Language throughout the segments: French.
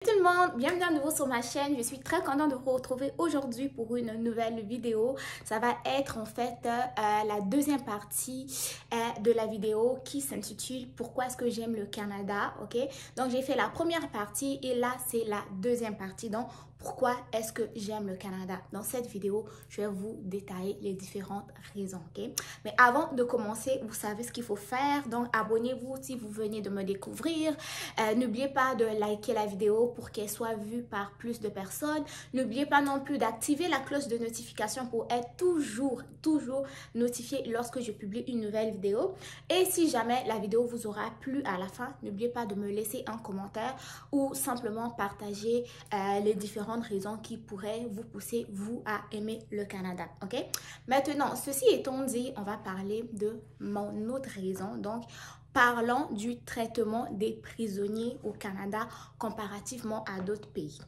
Tout le monde, bienvenue à nouveau sur ma chaîne. Je suis très contente de vous retrouver aujourd'hui pour une nouvelle vidéo. Ça va être en fait la deuxième partie de la vidéo qui s'intitule Pourquoi est-ce que j'aime le Canada, ok? Donc j'ai fait la première partie et là c'est la deuxième partie. Donc pourquoi est-ce que j'aime le Canada? Dans cette vidéo, je vais vous détailler les différentes raisons, ok? Mais avant de commencer, vous savez ce qu'il faut faire. Donc abonnez-vous si vous venez de me découvrir. N'oubliez pas de liker la vidéo pour qu'elle soit vue par plus de personnes. N'oubliez pas non plus d'activer la cloche de notification pour être toujours notifié lorsque je publie une nouvelle vidéo. Et si jamais la vidéo vous aura plu à la fin, n'oubliez pas de me laisser un commentaire ou simplement partager les différentes raisons qui pourraient vous pousser, vous, à aimer le Canada. Ok? Maintenant, ceci étant dit, on va parler de mon autre raison. Donc, parlons du traitement des prisonniers au Canada comparativement à d'autres pays.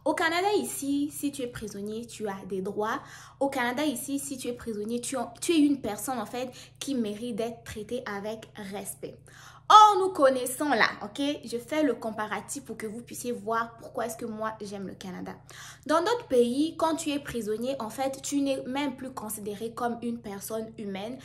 Au Canada ici, si tu es prisonnier, tu as des droits. Au Canada ici, si tu es prisonnier, tu es une personne en fait qui mérite d'être traitée avec respect. Or, nous connaissons là, ok? Je fais le comparatif pour que vous puissiez voir pourquoi est-ce que moi, j'aime le Canada. Dans d'autres pays, quand tu es prisonnier, en fait, tu n'es même plus considéré comme une personne humaine.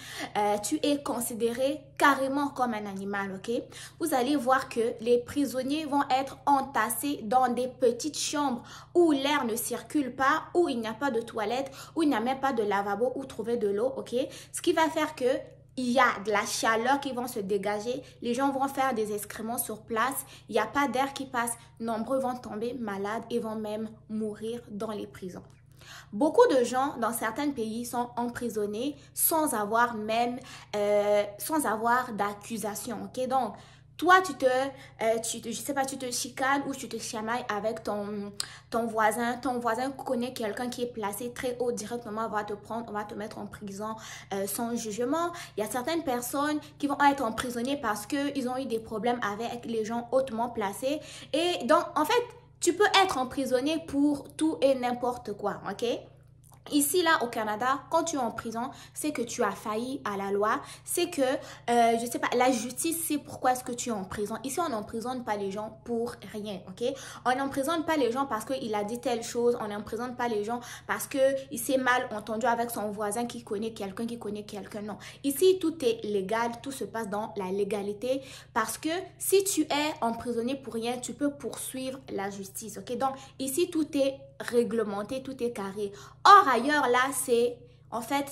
Tu es considéré carrément comme un animal, ok? Vous allez voir que les prisonniers vont être entassés dans des petites chambres où l'air ne circule pas, où il n'y a pas de toilette, où il n'y a même pas de lavabo, où trouver de l'eau, ok? Ce qui va faire que il y a de la chaleur qui vont se dégager, les gens vont faire des excréments sur place, il n'y a pas d'air qui passe, nombreux vont tomber malades et vont même mourir dans les prisons. Beaucoup de gens dans certains pays sont emprisonnés sans avoir même, sans avoir d'accusation, ok? Donc, toi, je sais pas, tu te chicanes ou tu te chamailles avec ton voisin. Ton voisin connaît quelqu'un qui est placé très haut, directement va te prendre, on va te mettre en prison sans jugement. Il y a certaines personnes qui vont être emprisonnées parce qu'ils ont eu des problèmes avec les gens hautement placés. Et donc, en fait, tu peux être emprisonné pour tout et n'importe quoi, ok? Ici, là, au Canada, quand tu es en prison, c'est que tu as failli à la loi. C'est que, je sais pas, la justice, c'est pourquoi est-ce que tu es en prison. Ici, on n'emprisonne pas les gens pour rien, ok? On n'emprisonne pas les gens parce qu'il a dit telle chose. On n'emprisonne pas les gens parce qu'il s'est mal entendu avec son voisin qui connaît quelqu'un, non. Ici, tout est légal, tout se passe dans la légalité parce que si tu es emprisonné pour rien, tu peux poursuivre la justice, ok? Donc, ici, tout est réglementé, tout est carré. Or, ailleurs, là, en fait,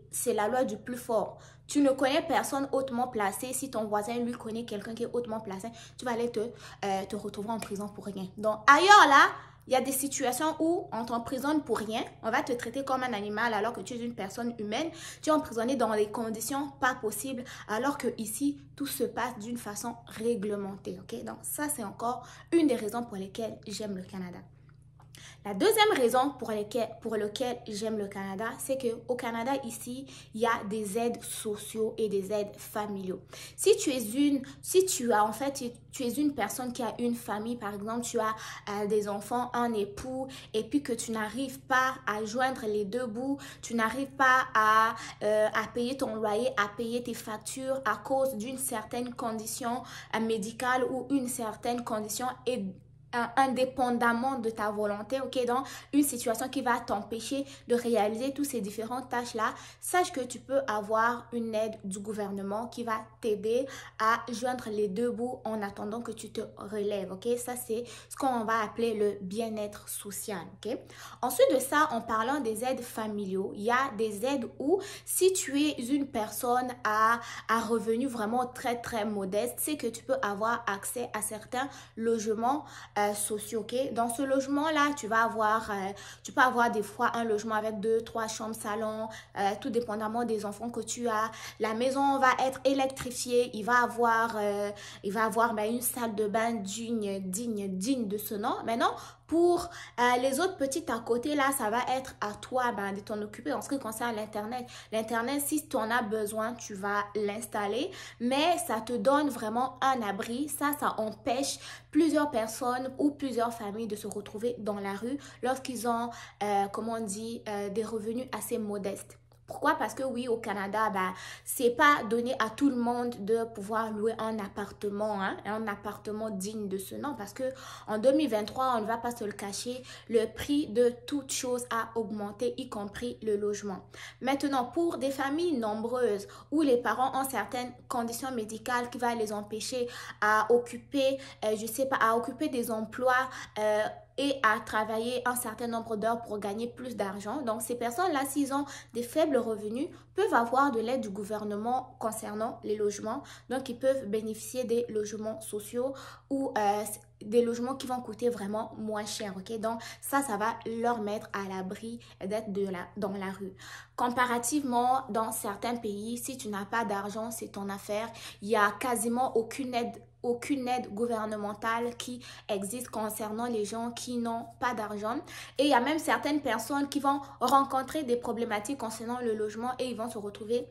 c'est la loi du plus fort. Tu ne connais personne hautement placé. Si ton voisin, lui, connaît quelqu'un qui est hautement placé, tu vas aller te retrouver en prison pour rien. Donc, ailleurs, là, il y a des situations où on t'emprisonne pour rien. On va te traiter comme un animal alors que tu es une personne humaine. Tu es emprisonné dans des conditions pas possibles alors que ici, tout se passe d'une façon réglementée. Ok? Donc, ça, c'est encore une des raisons pour lesquelles j'aime le Canada. La deuxième raison pour laquelle j'aime le Canada, c'est qu'au Canada, ici, il y a des aides sociaux et des aides familiaux. Si tu es une personne qui a une famille, par exemple, tu as des enfants, un époux, et puis que tu n'arrives pas à joindre les deux bouts, tu n'arrives pas à payer ton loyer, à payer tes factures à cause d'une certaine condition médicale ou une certaine condition indépendamment de ta volonté, ok, donc une situation qui va t'empêcher de réaliser toutes ces différentes tâches-là, sache que tu peux avoir une aide du gouvernement qui va t'aider à joindre les deux bouts en attendant que tu te relèves, ok, ça c'est ce qu'on va appeler le bien-être social, ok. Ensuite de ça, en parlant des aides familiaux, il y a des aides où si tu es une personne à revenus vraiment très modeste, c'est que tu peux avoir accès à certains logements sociaux, ok? Dans ce logement-là, tu peux avoir des fois un logement avec 2-3 chambres, salon, tout dépendamment des enfants que tu as. La maison va être électrifiée, il va avoir une salle de bain digne de ce nom. Maintenant, pour les autres petites à côté, là, ça va être à toi de t'en occuper. En ce qui concerne l'Internet, l'Internet, si tu en as besoin, tu vas l'installer, mais ça te donne vraiment un abri. Ça empêche plusieurs personnes ou plusieurs familles de se retrouver dans la rue lorsqu'ils ont, des revenus assez modestes. Pourquoi? Parce que oui, au Canada, bah, c'est pas donné à tout le monde de pouvoir louer un appartement, hein, un appartement digne de ce nom. Parce que en 2023, on ne va pas se le cacher, le prix de toute chose a augmenté, y compris le logement. Maintenant, pour des familles nombreuses où les parents ont certaines conditions médicales qui vont les empêcher à occuper, je sais pas, à occuper des emplois et à travailler un certain nombre d'heures pour gagner plus d'argent. Donc, ces personnes-là, s'ils ont des faibles revenus, peuvent avoir de l'aide du gouvernement concernant les logements. Donc, ils peuvent bénéficier des logements sociaux ou des logements qui vont coûter vraiment moins cher, ok? Donc, ça va leur mettre à l'abri d'être dans la rue. Comparativement, dans certains pays, si tu n'as pas d'argent, c'est ton affaire. Il n'y a quasiment aucune aide gouvernementale qui existe concernant les gens qui n'ont pas d'argent. Et il y a même certaines personnes qui vont rencontrer des problématiques concernant le logement et ils vont se retrouver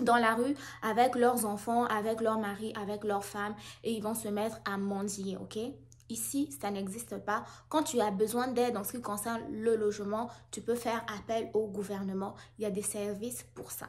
dans la rue avec leurs enfants, avec leur mari, avec leurs femmes et ils vont se mettre à mendier, ok? Ici, ça n'existe pas. Quand tu as besoin d'aide en ce qui concerne le logement, tu peux faire appel au gouvernement. Il y a des services pour ça.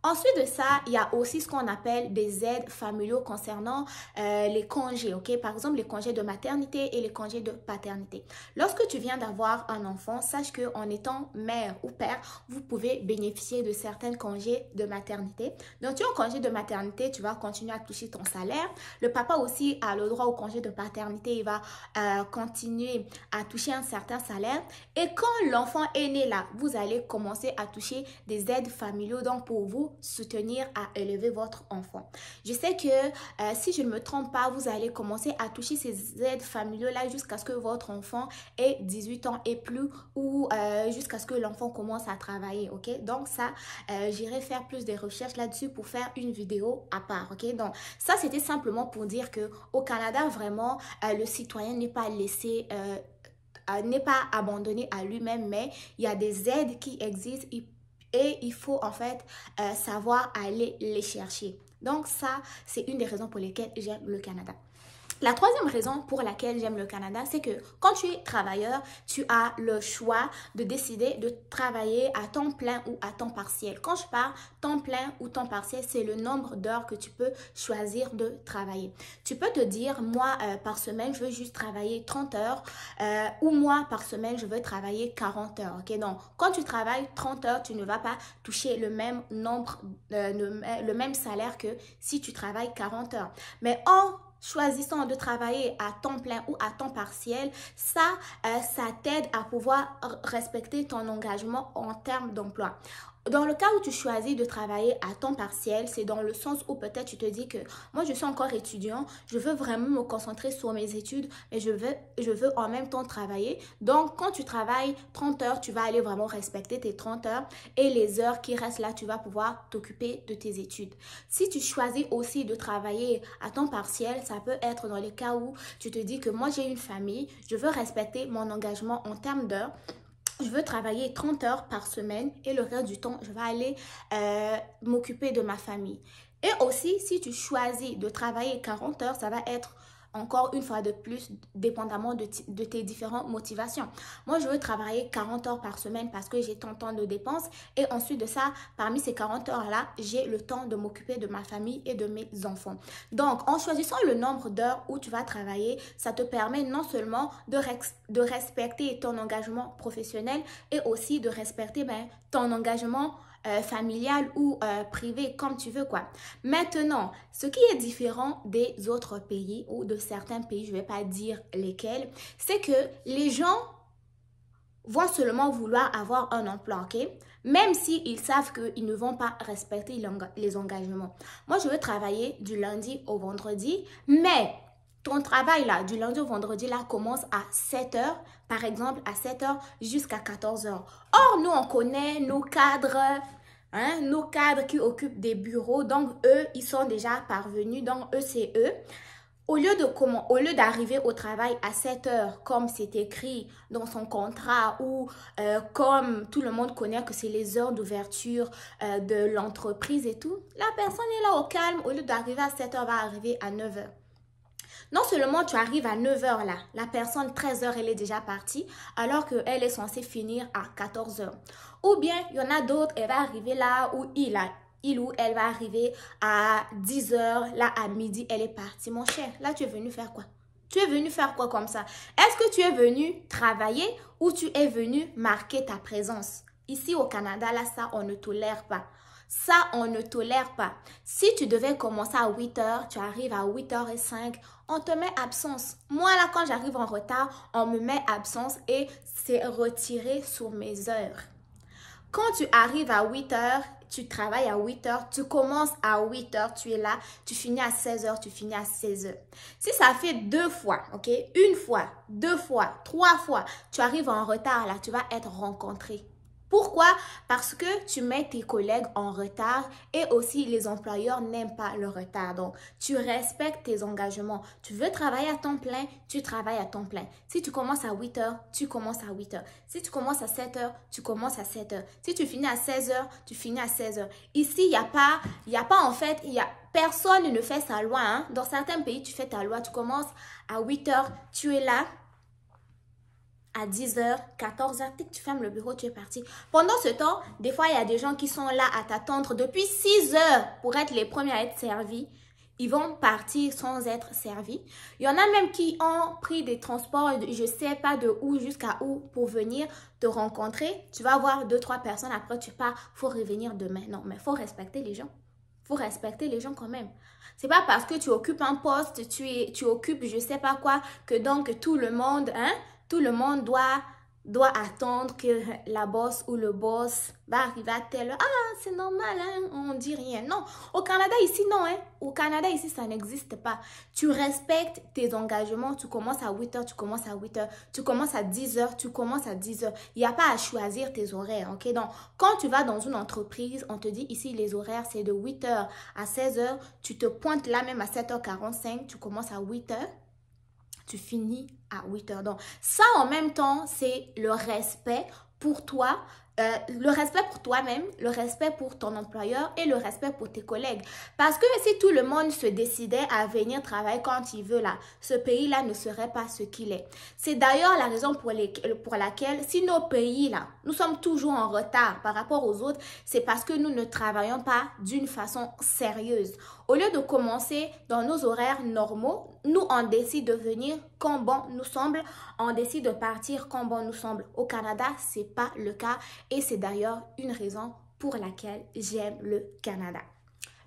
Ensuite de ça, il y a aussi ce qu'on appelle des aides familiaux concernant les congés, ok? Par exemple, les congés de maternité et les congés de paternité. Lorsque tu viens d'avoir un enfant, sache qu'en étant mère ou père, vous pouvez bénéficier de certains congés de maternité. Donc, tu as un congé de maternité, tu vas continuer à toucher ton salaire. Le papa aussi a le droit au congé de paternité, il va continuer à toucher un certain salaire. Et quand l'enfant est né là, vous allez commencer à toucher des aides familiaux, donc pour vous soutenir à élever votre enfant. Je sais que si je ne me trompe pas, vous allez commencer à toucher ces aides familiaux là jusqu'à ce que votre enfant ait 18 ans et plus ou jusqu'à ce que l'enfant commence à travailler, ok? Donc ça, j'irai faire plus de recherches là-dessus pour faire une vidéo à part, ok? Donc ça, c'était simplement pour dire que au Canada, vraiment, le citoyen n'est pas laissé n'est pas abandonné à lui-même, mais il y a des aides qui existent et il faut en fait savoir aller les chercher. Donc ça, c'est une des raisons pour lesquelles j'aime le Canada. La troisième raison pour laquelle j'aime le Canada, c'est que quand tu es travailleur, tu as le choix de décider de travailler à temps plein ou à temps partiel. Quand je parle temps plein ou temps partiel, c'est le nombre d'heures que tu peux choisir de travailler. Tu peux te dire, moi, par semaine, je veux juste travailler 30 heures ou moi, par semaine, je veux travailler 40 heures. Okay? Donc, quand tu travailles 30 heures, tu ne vas pas toucher le même nombre, le même salaire que si tu travailles 40 heures. Mais en choisissant de travailler à temps plein ou à temps partiel, ça t'aide à pouvoir respecter ton engagement en termes d'emploi. Dans le cas où tu choisis de travailler à temps partiel, c'est dans le sens où peut-être tu te dis que moi je suis encore étudiant, je veux vraiment me concentrer sur mes études, mais je veux en même temps travailler. Donc quand tu travailles 30 heures, tu vas aller vraiment respecter tes 30 heures et les heures qui restent là, tu vas pouvoir t'occuper de tes études. Si tu choisis aussi de travailler à temps partiel, ça peut être dans les cas où tu te dis que moi j'ai une famille, je veux respecter mon engagement en termes d'heures. Je veux travailler 30 heures par semaine et le reste du temps, je vais aller m'occuper de ma famille. Et aussi, si tu choisis de travailler 40 heures, ça va être encore une fois de plus, dépendamment de tes différentes motivations. Moi, je veux travailler 40 heures par semaine parce que j'ai tant de dépenses. Et ensuite de ça, parmi ces 40 heures-là, j'ai le temps de m'occuper de ma famille et de mes enfants. Donc, en choisissant le nombre d'heures où tu vas travailler, ça te permet non seulement de respecter ton engagement professionnel et aussi de respecter ton engagement familial ou privé, comme tu veux quoi. Maintenant, ce qui est différent des autres pays ou de certains pays, je ne vais pas dire lesquels, c'est que les gens vont seulement vouloir avoir un emploi, ok? Même s'ils savent qu'ils ne vont pas respecter les engagements. Moi, je veux travailler du lundi au vendredi, mais ton travail là, du lundi au vendredi là, commence à 7 heures, par exemple, à 7 heures jusqu'à 14 heures. Or, nous, on connaît nos cadres, hein, nos cadres qui occupent des bureaux, donc eux, ils sont déjà parvenus, donc eux, c'est eux. Au lieu d'arriver au travail à 7 heures, comme c'est écrit dans son contrat ou comme tout le monde connaît que c'est les heures d'ouverture de l'entreprise et tout, la personne est là au calme. Au lieu d'arriver à 7 heures, va arriver à 9 heures. Non seulement tu arrives à 9 heures là, la personne 13 heures elle est déjà partie alors qu'elle est censée finir à 14 heures. Ou bien il y en a d'autres, elle va arriver là où il ou elle va arriver à 10 heures, là à midi elle est partie. Mon cher, là tu es venu faire quoi? Tu es venu faire quoi comme ça? Est-ce que tu es venu travailler ou tu es venu marquer ta présence? Ici au Canada, là, ça, on ne tolère pas. Ça, on ne tolère pas. Si tu devais commencer à 8 heures, tu arrives à 8h05, on te met absence. Moi, là, quand j'arrive en retard, on me met absence et c'est retiré sur mes heures. Quand tu arrives à 8 heures, tu travailles à 8 heures, tu commences à 8 heures, tu es là, tu finis à 16 heures, tu finis à 16 heures. Si ça fait 2 fois, ok, 1 fois, 2 fois, 3 fois, tu arrives en retard, là, tu vas être rencontré. Pourquoi? Parce que tu mets tes collègues en retard et aussi les employeurs n'aiment pas le retard. Donc, tu respectes tes engagements. Tu veux travailler à temps plein, tu travailles à temps plein. Si tu commences à 8 heures, tu commences à 8 heures. Si tu commences à 7 heures, tu commences à 7 heures. Si tu finis à 16 heures, tu finis à 16 heures. Ici, il n'y a pas en fait, personne ne fait sa loi. Hein. Dans certains pays, tu fais ta loi, tu commences à 8 heures, tu es là. À 10 heures, 14 heures, dès que tu fermes le bureau, tu es parti. Pendant ce temps, des fois, il y a des gens qui sont là à t'attendre depuis 6 heures pour être les premiers à être servis. Ils vont partir sans être servis. Il y en a même qui ont pris des transports, je ne sais pas de où jusqu'à où, pour venir te rencontrer. Tu vas voir 2-3 personnes, après tu pars, il faut revenir demain. Non, mais il faut respecter les gens. Il faut respecter les gens quand même. C'est pas parce que tu occupes un poste, tu occupes je ne sais pas quoi, que donc tout le monde, hein, tout le monde doit attendre que la boss ou le boss va arriver à telle heure. Ah, c'est normal, hein? On dit rien. Non, au Canada, ici, non. Hein? Au Canada, ici, ça n'existe pas. Tu respectes tes engagements. Tu commences à 8 heures, tu commences à 8 heures. Tu commences à 10 heures, tu commences à 10 heures. Il n'y a pas à choisir tes horaires, ok? Donc, quand tu vas dans une entreprise, on te dit ici, les horaires, c'est de 8 heures à 16 heures. Tu te pointes là même à 7h45. Tu commences à 8 heures. Tu finis à 8 heures. Donc, ça, en même temps, c'est le respect pour toi, le respect pour toi-même, le respect pour ton employeur et le respect pour tes collègues. Parce que si tout le monde se décidait à venir travailler quand il veut, là, ce pays-là ne serait pas ce qu'il est. C'est d'ailleurs la raison pour laquelle, si nos pays, là, nous sommes toujours en retard par rapport aux autres, c'est parce que nous ne travaillons pas d'une façon sérieuse. Au lieu de commencer dans nos horaires normaux, nous, on décide de venir quand bon nous semble, on décide de partir quand bon nous semble. Au Canada, ce n'est pas le cas et c'est d'ailleurs une raison pour laquelle j'aime le Canada.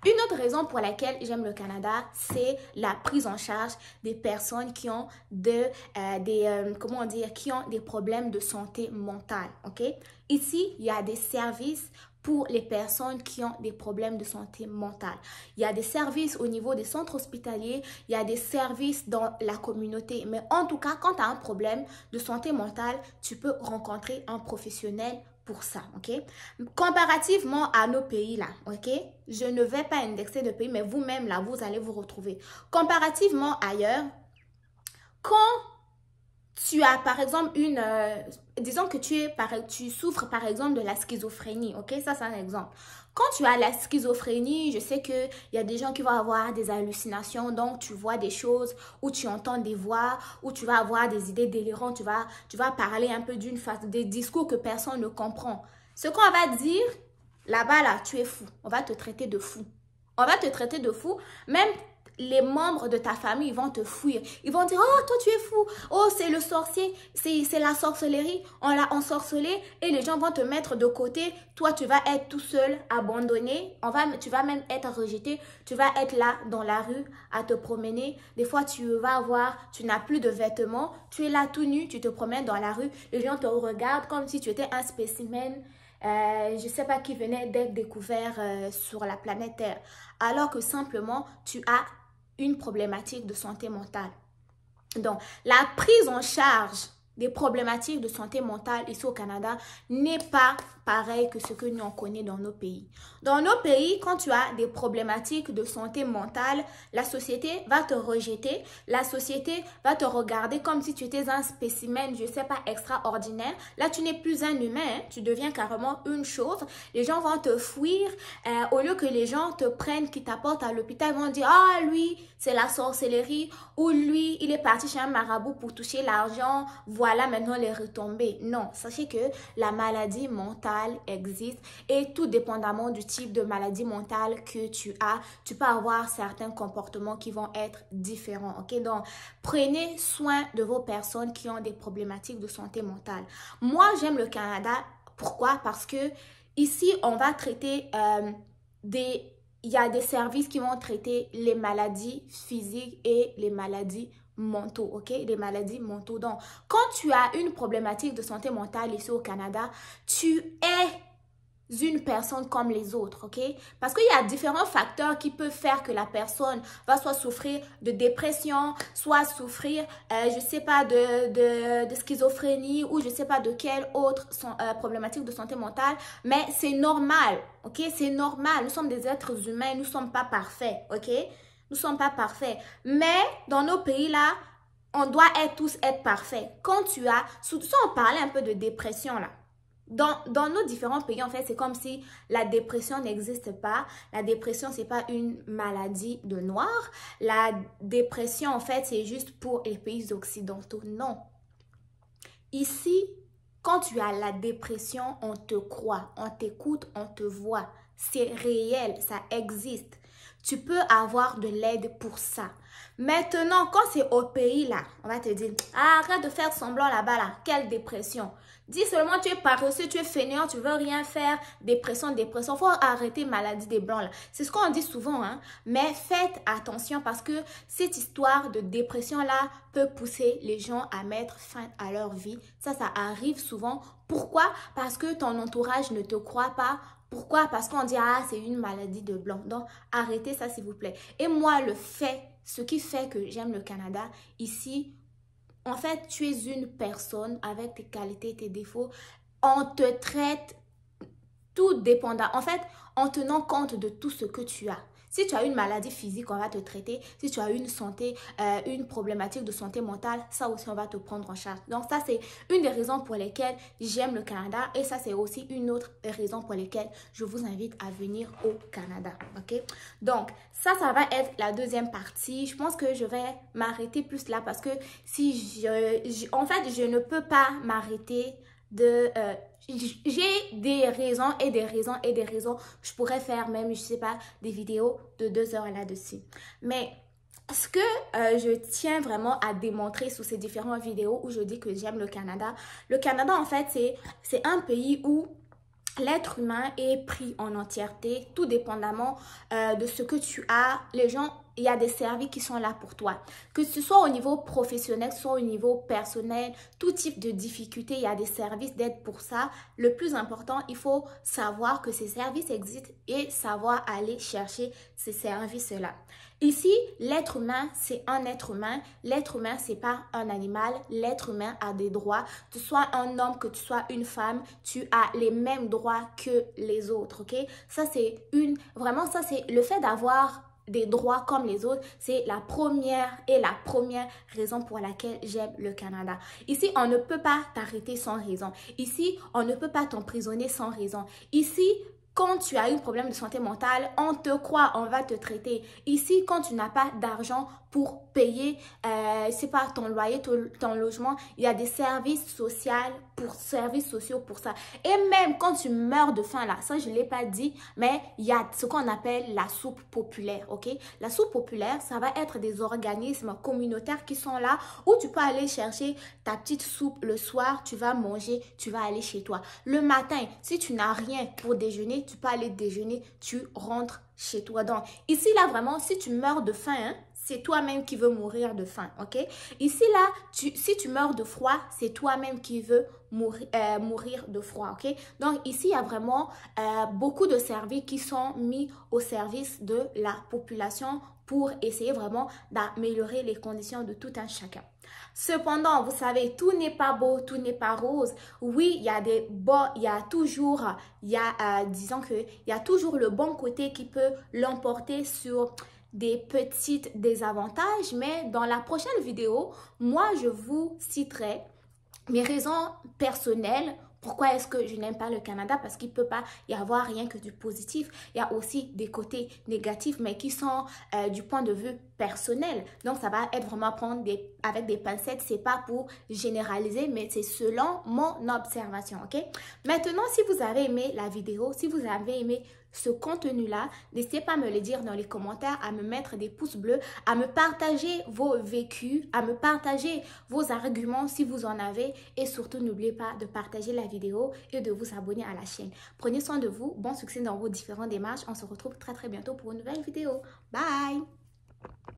Une autre raison pour laquelle j'aime le Canada, c'est la prise en charge des personnes qui ont qui ont des problèmes de santé mentale. Okay? Ici, il y a des services pour les personnes qui ont des problèmes de santé mentale. Il y a des services au niveau des centres hospitaliers, il y a des services dans la communauté. Mais en tout cas, quand tu as un problème de santé mentale, tu peux rencontrer un professionnel pour ça, ok? Comparativement à nos pays là, ok? Je ne vais pas indexer de pays, mais vous-même là, vous allez vous retrouver. Comparativement ailleurs, quand tu as par exemple disons que tu souffres par exemple de la schizophrénie, ok? Ça c'est un exemple. Quand tu as la schizophrénie, je sais qu'il y a des gens qui vont avoir des hallucinations, donc tu vois des choses, ou tu entends des voix, ou tu vas avoir des idées délirantes, tu vas parler un peu des discours que personne ne comprend. Ce qu'on va dire, là-bas, là, tu es fou. On va te traiter de fou. On va te traiter de fou, même les membres de ta famille ils vont te fuir. Ils vont dire, oh, toi, tu es fou. Oh, c'est le sorcier. C'est la sorcellerie. On l'a ensorcelé et les gens vont te mettre de côté. Toi, tu vas être tout seul, abandonné. Tu vas même être rejeté. Tu vas être là dans la rue à te promener. Des fois, tu n'as plus de vêtements. Tu es là tout nu, tu te promènes dans la rue. Les gens te regardent comme si tu étais un spécimen. Je ne sais pas qui venait d'être découvert sur la planète Terre. Alors que simplement, tu as une problématique de santé mentale. Donc, la prise en charge des problématiques de santé mentale ici au Canada n'est pas pareil que ce que nous on connaît dans nos pays. Dans nos pays, quand tu as des problématiques de santé mentale, la société va te rejeter, la société va te regarder comme si tu étais un spécimen, je sais pas, extraordinaire. Là, tu n'es plus un humain, hein, tu deviens carrément une chose. Les gens vont te fuir. Au lieu que les gens te prennent, qui t'apportent à l'hôpital, ils vont dire « Ah, lui, c'est la sorcellerie » ou « Lui, il est parti chez un marabout pour toucher l'argent. Voilà maintenant les retombées. » Non, sachez que la maladie mentale existe et tout dépendamment du type de maladie mentale que tu as, tu peux avoir certains comportements qui vont être différents. Ok, donc prenez soin de vos personnes qui ont des problématiques de santé mentale. Moi, j'aime le Canada. Pourquoi? Parce que ici, on va traiter il y a des services qui vont traiter les maladies physiques et les maladies mentaux, ok? Les maladies mentaux. Donc, quand tu as une problématique de santé mentale ici au Canada, tu es une personne comme les autres, ok? Parce qu'il y a différents facteurs qui peuvent faire que la personne va soit souffrir de dépression, soit souffrir, je sais pas, de schizophrénie ou je sais pas de quelle autre problématique de santé mentale, mais c'est normal, ok? C'est normal, nous sommes des êtres humains, nous ne sommes pas parfaits, ok? Nous ne sommes pas parfaits, mais dans nos pays là, on doit tous être parfaits. Quand tu as, surtout on parlait un peu de dépression là, dans nos différents pays, en fait, c'est comme si la dépression n'existe pas. La dépression, c'est pas une maladie de noirs. La dépression, en fait, c'est juste pour les pays occidentaux. Non. Ici, quand tu as la dépression, on te croit, on t'écoute, on te voit. C'est réel, ça existe. Tu peux avoir de l'aide pour ça. Maintenant, quand c'est au pays là, on va te dire, arrête de faire semblant là-bas là, quelle dépression. Dis seulement tu es paresseux, tu es fainéant, tu veux rien faire, dépression, dépression. Faut arrêter maladie des blancs là. C'est ce qu'on dit souvent, hein. Mais faites attention parce que cette histoire de dépression là peut pousser les gens à mettre fin à leur vie. Ça arrive souvent. Pourquoi? Parce que ton entourage ne te croit pas. Pourquoi? Parce qu'on dit, ah, c'est une maladie de blanc. Donc, arrêtez ça, s'il vous plaît. Et moi, ce qui fait que j'aime le Canada, ici, en fait, tu es une personne avec tes qualités, tes défauts. On te traite tout dépendant. En fait, en tenant compte de tout ce que tu as. Si tu as une maladie physique, on va te traiter. Si tu as une problématique de santé mentale, ça aussi, on va te prendre en charge. Donc, ça, c'est une des raisons pour lesquelles j'aime le Canada. Et ça, c'est aussi une autre raison pour laquelle je vous invite à venir au Canada. OK? Donc, ça va être la deuxième partie. Je pense que je vais m'arrêter plus là parce que en fait, je ne peux pas m'arrêter j'ai des raisons et des raisons et des raisons. Je pourrais faire même, je sais pas, des vidéos de 2 heures là-dessus. Mais ce que je tiens vraiment à démontrer sous ces différentes vidéos où je dis que j'aime le Canada, en fait, c'est un pays où l'être humain est pris en entièreté, tout dépendamment de ce que tu as. Les gens, il y a des services qui sont là pour toi. Que ce soit au niveau professionnel, que ce soit au niveau personnel, tout type de difficulté, il y a des services d'aide pour ça. Le plus important, il faut savoir que ces services existent et savoir aller chercher ces services-là. Ici, l'être humain, c'est un être humain. L'être humain, c'est pas un animal. L'être humain a des droits. Que tu sois un homme, que tu sois une femme, tu as les mêmes droits que les autres, ok? Ça, vraiment, ça, c'est le fait d'avoir des droits comme les autres, c'est la première raison pour laquelle j'aime le Canada. Ici, on ne peut pas t'arrêter sans raison. Ici, on ne peut pas t'emprisonner sans raison. Ici, quand tu as un problème de santé mentale, on te croit, on va te traiter. Ici, quand tu n'as pas d'argent pour payer, c'est pas ton loyer, ton logement, il y a des services sociaux pour ça. Et même quand tu meurs de faim là, ça je l'ai pas dit, mais il y a ce qu'on appelle la soupe populaire, ok? La soupe populaire, ça va être des organismes communautaires qui sont là où tu peux aller chercher ta petite soupe le soir, tu vas manger, tu vas aller chez toi. Le matin, si tu n'as rien pour déjeuner, tu peux aller déjeuner, tu rentres chez toi. Donc, ici, là, vraiment, si tu meurs de faim, hein, c'est toi-même qui veux mourir de faim, ok? Ici, là, si tu meurs de froid, c'est toi-même qui veux mourir de froid, ok? Donc, ici, il y a vraiment beaucoup de services qui sont mis au service de la population pour essayer vraiment d'améliorer les conditions de tout un chacun. Cependant, vous savez, tout n'est pas beau, tout n'est pas rose. Oui, il y a des bons, disons que il y a toujours le bon côté qui peut l'emporter sur des petites désavantages, mais dans la prochaine vidéo, moi, je vous citerai mes raisons personnelles. Pourquoi est-ce que je n'aime pas le Canada? Parce qu'il ne peut pas y avoir rien que du positif. Il y a aussi des côtés négatifs, mais qui sont du point de vue personnel. Donc, ça va être vraiment à prendre avec des pincettes. Ce n'est pas pour généraliser, mais c'est selon mon observation, ok? Maintenant, si vous avez aimé la vidéo, si vous avez aimé ce contenu-là, n'hésitez pas à me le dire dans les commentaires, à me mettre des pouces bleus, à me partager vos vécus, à me partager vos arguments si vous en avez et surtout n'oubliez pas de partager la vidéo et de vous abonner à la chaîne. Prenez soin de vous, bon succès dans vos différentes démarches. On se retrouve très bientôt pour une nouvelle vidéo. Bye!